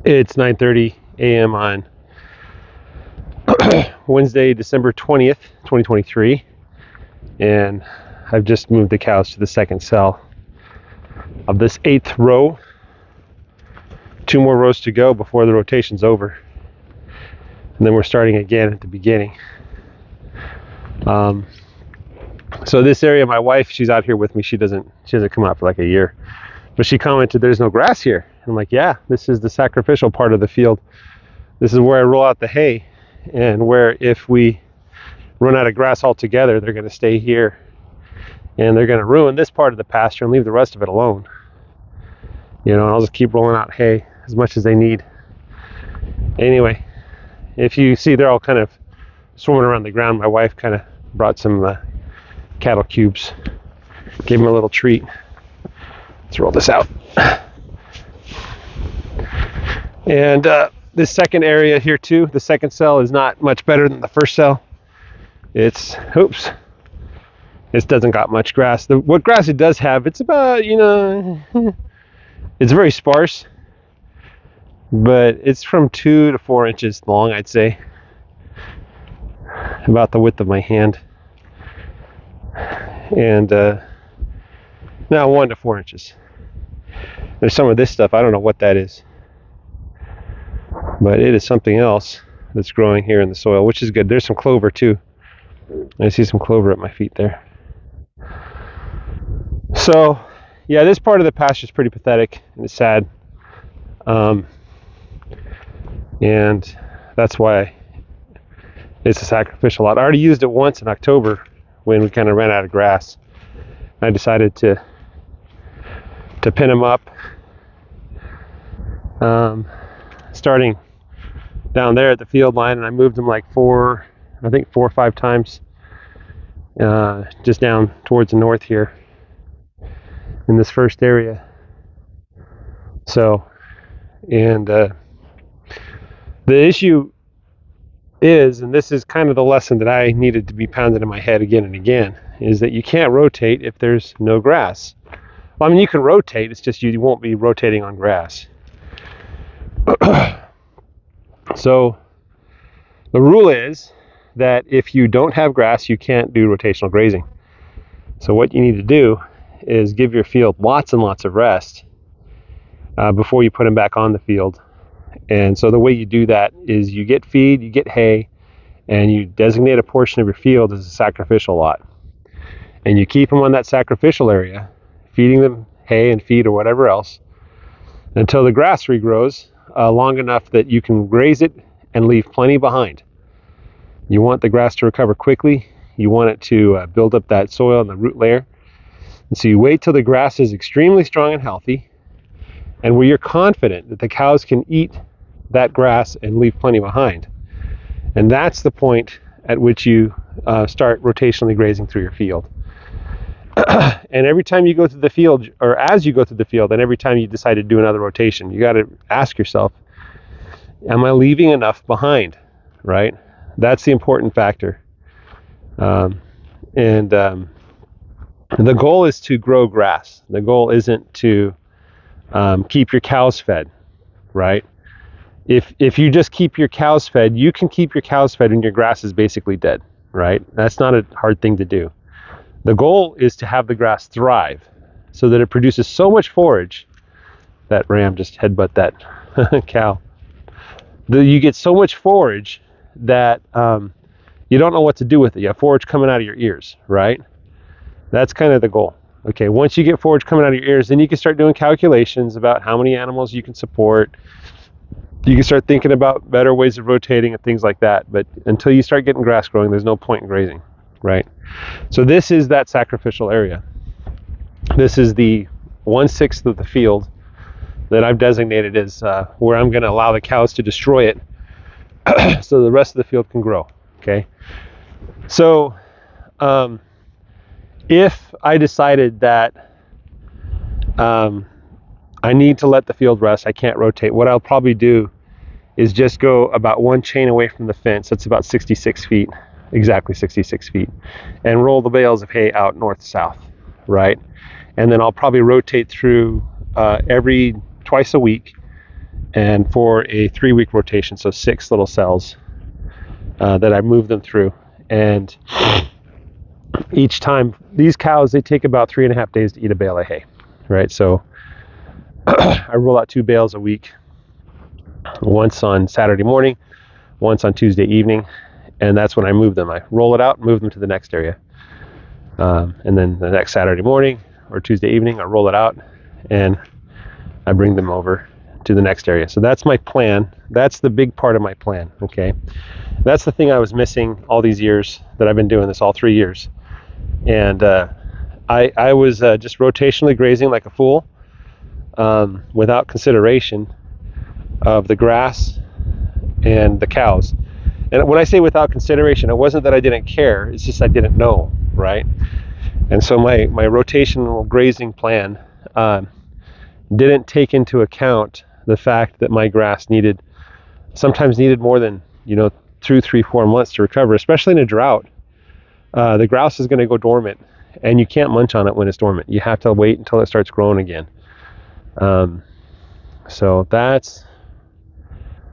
It's 9:30 a.m. on Wednesday, December 20th, 2023, and I've just moved the cows to the second cell of this 8th row. 2 more rows to go before the rotation's over, and then we're starting again at the beginning. So this area, my wife, she's out here with me. She doesn't come out for like a year, but she commented there's no grass here. I'm like, yeah, this is the sacrificial part of the field. This is where I roll out the hay, and where if we run out of grass altogether, they're going to stay here and they're going to ruin this part of the pasture and leave the rest of it alone. And I'll just keep rolling out hay as much as they need. Anyway, if you see, they're all kind of swimming around the ground. My wife kind of brought some cattle cubes, gave them a little treat. Let's roll this out. And this second area here too, the second cell, is not much better than the first cell. It doesn't got much grass. What grass it does have, it's about, it's very sparse, but it's from 2 to 4 inches long, I'd say. About the width of my hand. And now 1 to 4 inches. There's some of this stuff, I don't know what that is, but it is something else that's growing here in the soil, which is good. There's some clover too. I see some clover at my feet there. So yeah, this part of the pasture is pretty pathetic and it's sad, and that's why it's a sacrificial lot. I already used it once in October when we kind of ran out of grass. I decided to pin them up, starting down there at the field line, and I moved them like 4 or 5 times, just down towards the north here in this first area. So, and the issue is, and this is kind of the lesson that I needed to be pounded in my head again and again, is that you can't rotate if there's no grass. Well, I mean, you can rotate, it's just you won't be rotating on grass. So the rule is that if you don't have grass, you can't do rotational grazing. So what you need to do is give your field lots and lots of rest before you put them back on the field. And so the way you do that is you get feed, you get hay, and you designate a portion of your field as a sacrificial lot. And you keep them on that sacrificial area, feeding them hay and feed or whatever else, until the grass regrows long enough that you can graze it and leave plenty behind. You want the grass to recover quickly. You want it to build up that soil and the root layer. And so you wait till the grass is extremely strong and healthy, and where you're confident that the cows can eat that grass and leave plenty behind. And that's the point at which you start rotationally grazing through your field. And every time you go through the field, or as you go through the field, and every time you decide to do another rotation, you got to ask yourself, am I leaving enough behind, right? That's the important factor. The goal is to grow grass. The goal isn't to keep your cows fed, right? If you just keep your cows fed, you can keep your cows fed when your grass is basically dead, right? That's not a hard thing to do. The goal is to have the grass thrive so that it produces so much forage. That ram just headbutt that cow. You get so much forage that you don't know what to do with it. You have forage coming out of your ears, right? That's kind of the goal. Okay, once you get forage coming out of your ears, then you can start doing calculations about how many animals you can support. You can start thinking about better ways of rotating and things like that. But until you start getting grass growing, there's no point in grazing, right? So this is that sacrificial area. This is the 1/6 of the field that I've designated as where I'm going to allow the cows to destroy it so the rest of the field can grow, okay? So if I decided that I need to let the field rest, I can't rotate, what I'll probably do is just go about 1 chain away from the fence. That's about 66 feet, exactly 66 feet, and roll the bales of hay out north-south, right? And then I'll probably rotate through every twice a week and for a 3-week rotation, so 6 little cells that I move them through. And each time, these cows, they take about 3.5 days to eat a bale of hay, right? So I roll out 2 bales a week, once on Saturday morning, once on Tuesday evening, and that's when I move them. I roll it out, move them to the next area. And then the next Saturday morning or Tuesday evening, I roll it out and I bring them over to the next area. So that's my plan. That's the big part of my plan, okay? That's the thing I was missing all these years that I've been doing this, all 3 years. And I was just rotationally grazing like a fool, without consideration of the grass and the cows. And when I say without consideration, it wasn't that I didn't care, it's just I didn't know, right? And so my rotational grazing plan didn't take into account the fact that my grass sometimes needed more than 2, 3, 4 months to recover, especially in a drought. The grouse is going to go dormant, and you can't munch on it when it's dormant. You have to wait until it starts growing again. So that's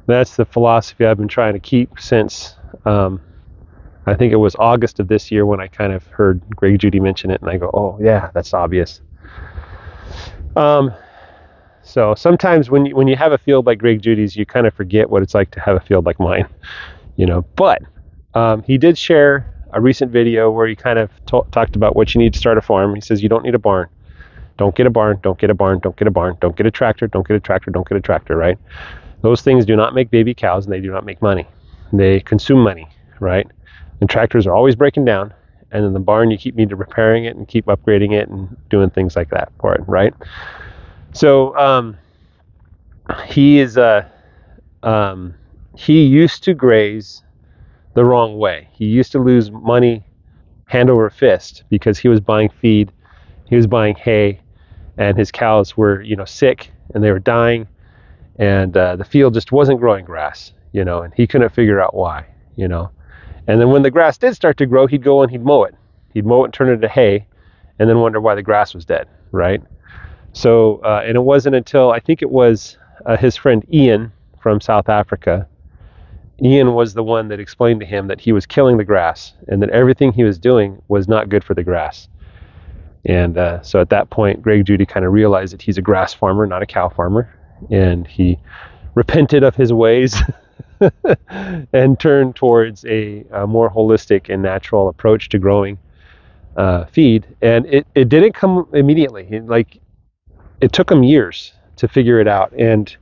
the philosophy I've been trying to keep since I think it was August of this year when I kind of heard Greg Judy mention it, and I go, oh yeah, that's obvious. So sometimes when you have a field like Greg Judy's, you kind of forget what it's like to have a field like mine, But he did share a recent video where he kind of talked about what you need to start a farm. He says you don't need a barn. Don't get a barn. Don't get a barn. Don't get a barn. Don't get a tractor. Don't get a tractor. Don't get a tractor. Right? Those things do not make baby cows, and they do not make money. They consume money, right? And tractors are always breaking down, and in the barn you keep needing repairing it and keep upgrading it and doing things like that for it, right? So he used to graze the wrong way. He used to lose money hand over fist because he was buying feed, he was buying hay, and his cows were sick and they were dying, and the field just wasn't growing grass, and he couldn't figure out why, And then when the grass did start to grow, he'd go and he'd mow it and turn it into hay, and then wonder why the grass was dead, right? So and it wasn't until I think it was his friend Ian from South Africa. Ian was the one that explained to him that he was killing the grass and that everything he was doing was not good for the grass. And so at that point, Greg Judy kind of realized that he's a grass farmer, not a cow farmer, and he repented of his ways and turned towards a more holistic and natural approach to growing feed. And it didn't come immediately. It took him years to figure it out. And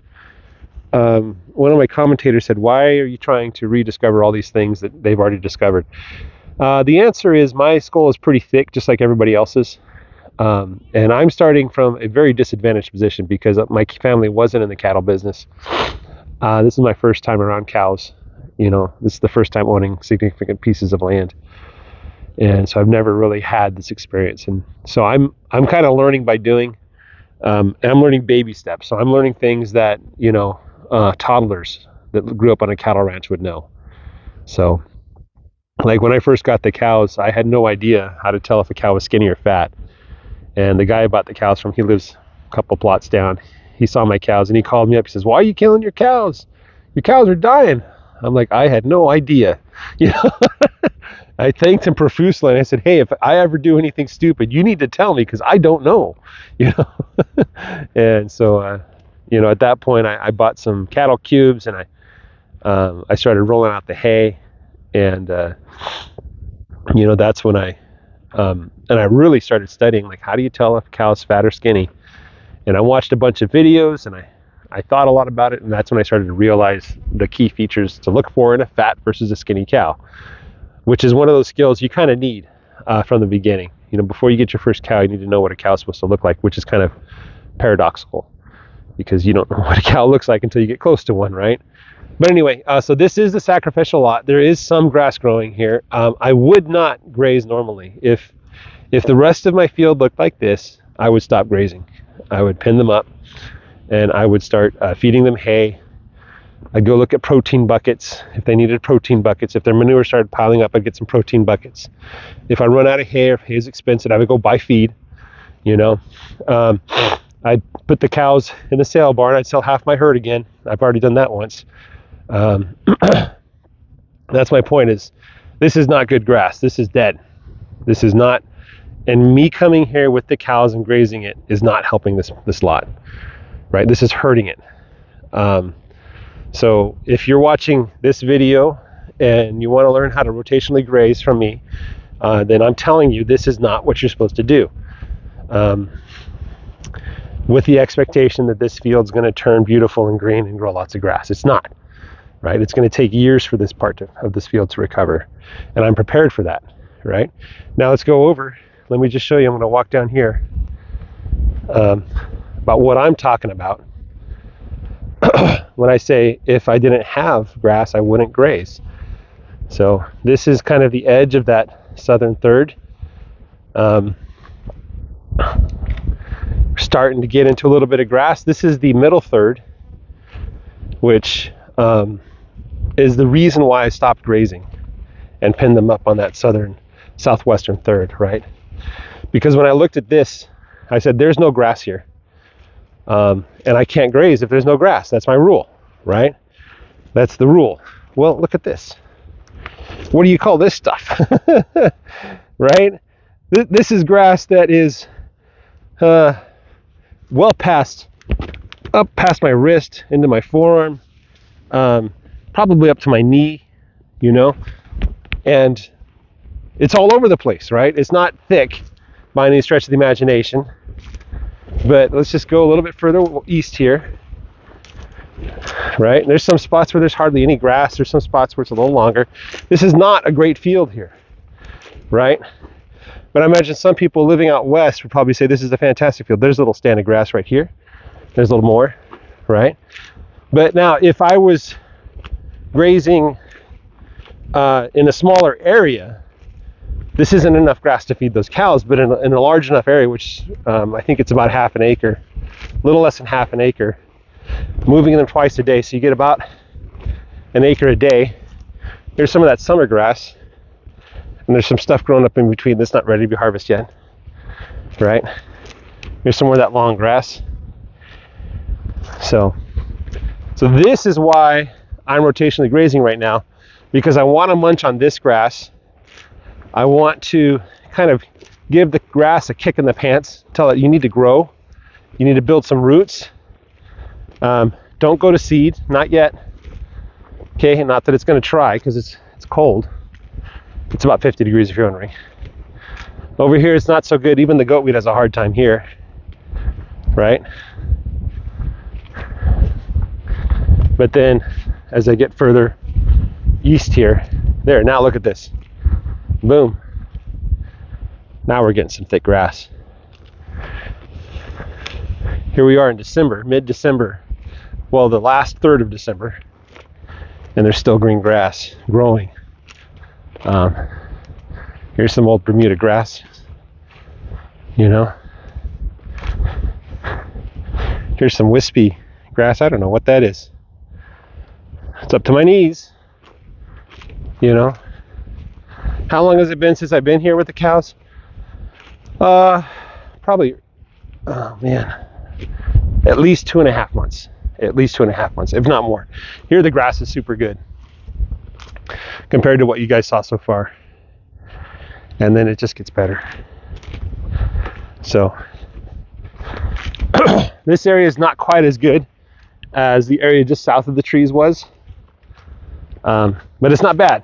one of my commentators said, why are you trying to rediscover all these things that they've already discovered? The answer is my skull is pretty thick, just like everybody else's. And I'm starting from a very disadvantaged position because my family wasn't in the cattle business. This is my first time around cows. This is the first time owning significant pieces of land. And so I've never really had this experience. And so I'm kind of learning by doing, and I'm learning baby steps. So I'm learning things that, toddlers that grew up on a cattle ranch would know. So like when I first got the cows, I had no idea how to tell if a cow was skinny or fat. And the guy I bought the cows from, he lives a couple plots down. He saw my cows and he called me up. He says, why are you killing your cows? Your cows are dying. I'm like, I had no idea. I thanked him profusely and I said, hey, if I ever do anything stupid, you need to tell me because I don't know. And so, at that point, I bought some cattle cubes and I started rolling out the hay. And, that's when I really started studying, like, how do you tell if a cow's fat or skinny? And I watched a bunch of videos and I thought a lot about it. And that's when I started to realize the key features to look for in a fat versus a skinny cow, which is one of those skills you kind of need from the beginning. Before you get your first cow, you need to know what a cow's supposed to look like, which is kind of paradoxical because you don't know what a cow looks like until you get close to one, right? But anyway, so this is the sacrificial lot. There is some grass growing here. I would not graze normally. If the rest of my field looked like this, I would stop grazing. I would pin them up and I would start feeding them hay. I'd go look at protein buckets if they needed protein buckets. If their manure started piling up, I'd get some protein buckets. If I run out of hay or if hay is expensive, I would go buy feed. I I'd put the cows in the sale barn. I'd sell half my herd again. I've already done that once. That's my point, is this is not good grass. This is dead. This is not, and me coming here with the cows and grazing it is not helping this lot, right? This is hurting it. So if you're watching this video and you want to learn how to rotationally graze from me, then I'm telling you this is not what you're supposed to do. With the expectation that this field's going to turn beautiful and green and grow lots of grass. It's not, right? It's going to take years for this part of this field to recover, and I'm prepared for that, right? Now let's go over. Let me just show you. I'm going to walk down here about what I'm talking about when I say if I didn't have grass, I wouldn't graze. So this is kind of the edge of that southern third. Starting to get into a little bit of grass. This is the middle third, which is the reason why I stopped grazing and pinned them up on that southwestern third, right? Because when I looked at this, I said, there's no grass here. And I can't graze if there's no grass. That's my rule, right? That's the rule. Well, look at this. What do you call this stuff? Right? This is grass that is well up past my wrist, into my forearm, probably up to my knee, you know, and it's all over the place, right? It's not thick by any stretch of the imagination, but let's just go a little bit further east here, right? And there's some spots where there's hardly any grass. There's some spots where it's a little longer. This is not a great field here, right? But I imagine some people living out west would probably say this is a fantastic field. There's a little stand of grass right here. There's a little more, right? But now if I was grazing in a smaller area, this isn't enough grass to feed those cows, but in a large enough area, which I think it's about half an acre, a little less than half an acre, moving them twice a day, so you get about an acre a day. Here's some of that summer grass. And there's some stuff growing up in between that's not ready to be harvested yet, right? Here's some more of that long grass. So this is why I'm rotationally grazing right now, because I want to munch on this grass. I want to kind of give the grass a kick in the pants, tell it you need to grow, you need to build some roots. Don't go to seed, not yet. Okay, not that it's going to try, because it's cold. It's about 50 degrees if you're wondering. Over here it's not so good. Even the goatweed has a hard time here, right? But then as I get further east here, there, now look at this. Boom. Now we're getting some thick grass. Here we are in December, mid-December. Well, the last third of December. And there's still green grass growing. Here's some old Bermuda grass, you know. Here's some wispy grass. I don't know what that is. It's up to my knees, you know. How long has it been since I've been here with the cows? Probably, oh man, at least 2.5 months. At least 2.5 months, if not more. Here the grass is super good compared to what you guys saw so far, and then it just gets better. So this area is not quite as good as the area just south of the trees was, but it's not bad.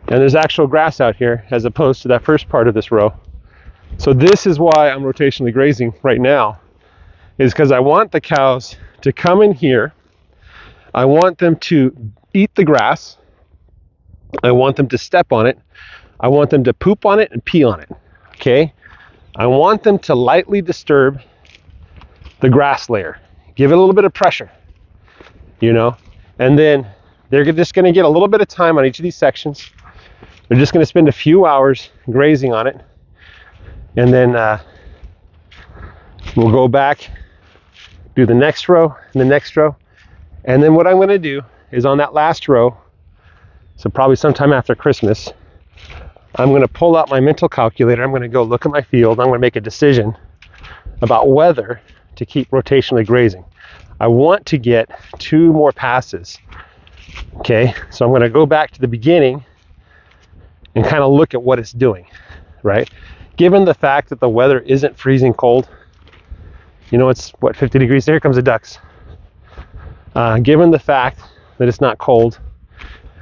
And there's actual grass out here as opposed to that first part of this row. So this is why I'm rotationally grazing right now, is because I want the cows to come in here. I want them to eat the grass. I want them to step on it. I want them to poop on it and pee on it, okay? I want them to lightly disturb the grass layer. Give it a little bit of pressure, you know? And then they're just gonna get a little bit of time on each of these sections. They're just gonna spend a few hours grazing on it. And then we'll go back, do the next row and the next row. And then what I'm gonna do is on that last row, so probably sometime after Christmas, I'm going to pull out my mental calculator. I'm going to go look at my field. I'm going to make a decision about whether to keep rotationally grazing. I want to get 2 more passes. Okay, so I'm going to go back to the beginning and kind of look at what it's doing, right? Given the fact that the weather isn't freezing cold, you know, it's what, 50 degrees, here comes the ducks. Given the fact that it's not cold,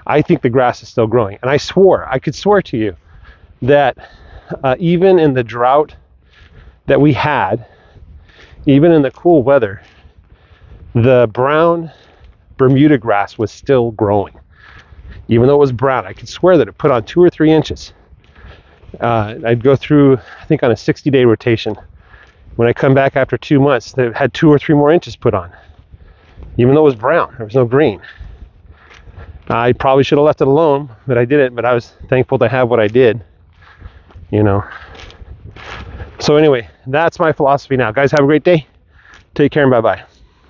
I think the grass is still growing. And I could swear to you that even in the drought that we had, even in the cool weather, the brown Bermuda grass was still growing. Even though it was brown, I could swear that it put on 2 or 3 inches. I'd go through, I think on a 60-day rotation. When I come back after 2 months, they had 2 or 3 more inches put on. Even though it was brown, there was no green. I probably should have left it alone, but I didn't. But I was thankful to have what I did, you know. So anyway, that's my philosophy now. Guys, have a great day. Take care and bye-bye.